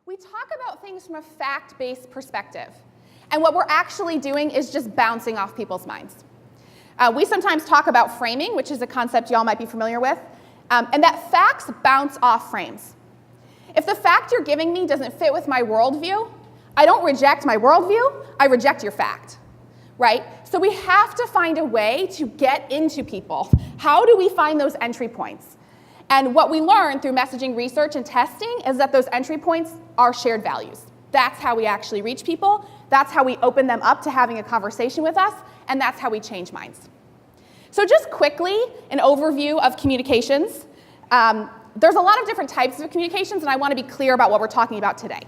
We talk about things from a fact-based perspective. And what we're actually doing is just bouncing off people's minds. We sometimes talk about framing, which is a concept y'all might be familiar with, and that facts bounce off frames. If the fact you're giving me doesn't fit with my worldview, I don't reject my worldview, I reject your fact, right? So we have to find a way to get into people. How do we find those entry points? And what we learn through messaging research and testing is that those entry points are shared values. That's how we actually reach people. That's how we open them up to having a conversation with us, and that's how we change minds. So just quickly, an overview of communications. There's a lot of different types of communications, and I want to be clear about what we're talking about today.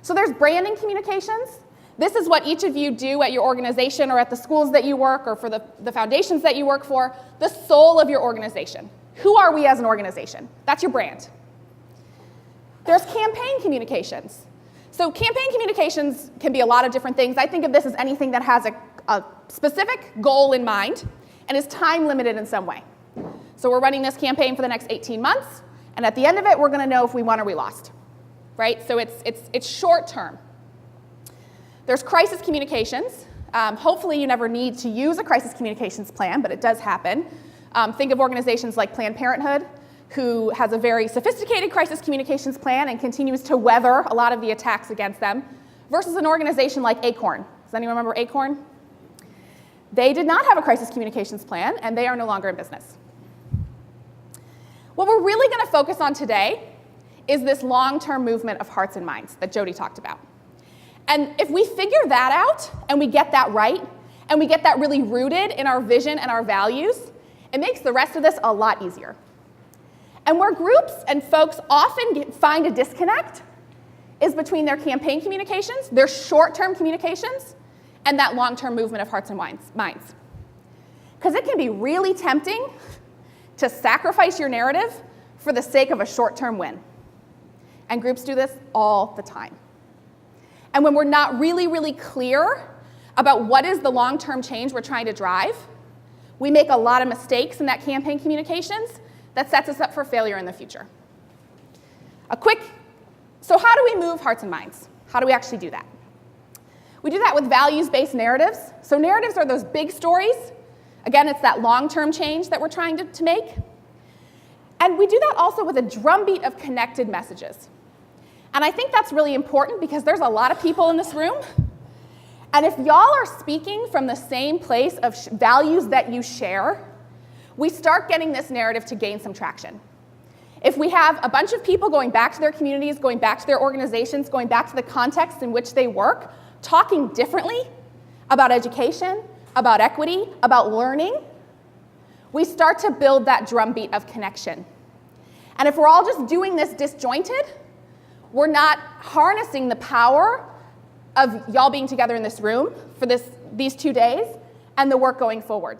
So there's branding communications. This is what each of you do at your organization or at the schools that you work or for the foundations that you work for, the soul of your organization. Who are we as an organization? That's your brand. There's campaign communications. So campaign communications can be a lot of different things. I think of this as anything that has a specific goal in mind and is time limited in some way. So we're running this campaign for the next 18 months, and at the end of it, we're going to know if we won or we lost, right? So it's short term. There's crisis communications. Hopefully you never need to use a crisis communications plan, but it does happen. Think of organizations like Planned Parenthood, who has a very sophisticated crisis communications plan and continues to weather a lot of the attacks against them, versus an organization like Acorn. Does anyone remember Acorn? They did not have a crisis communications plan, and they are no longer in business. What we're really going to focus on today is this long-term movement of hearts and minds that Jody talked about. And if we figure that out, and we get that right, and we get that really rooted in our vision and our values, it makes the rest of this a lot easier. And where groups and folks often find a disconnect is between their campaign communications, their short-term communications, and that long-term movement of hearts and minds. Because it can be really tempting to sacrifice your narrative for the sake of a short-term win. And groups do this all the time. And when we're not really, really clear about what is the long-term change we're trying to drive, we make a lot of mistakes in that campaign communications that sets us up for failure in the future. So how do we move hearts and minds? How do we actually do that? We do that with values-based narratives. So narratives are those big stories. Again, it's that long-term change that we're trying to make. And we do that also with a drumbeat of connected messages. And I think that's really important because there's a lot of people in this room. And if y'all are speaking from the same place of values that you share, we start getting this narrative to gain some traction. If we have a bunch of people going back to their communities, going back to their organizations, going back to the context in which they work, talking differently about education, about equity, about learning, we start to build that drumbeat of connection. And if we're all just doing this disjointed, we're not harnessing the power of y'all being together in this room for these 2 days and the work going forward.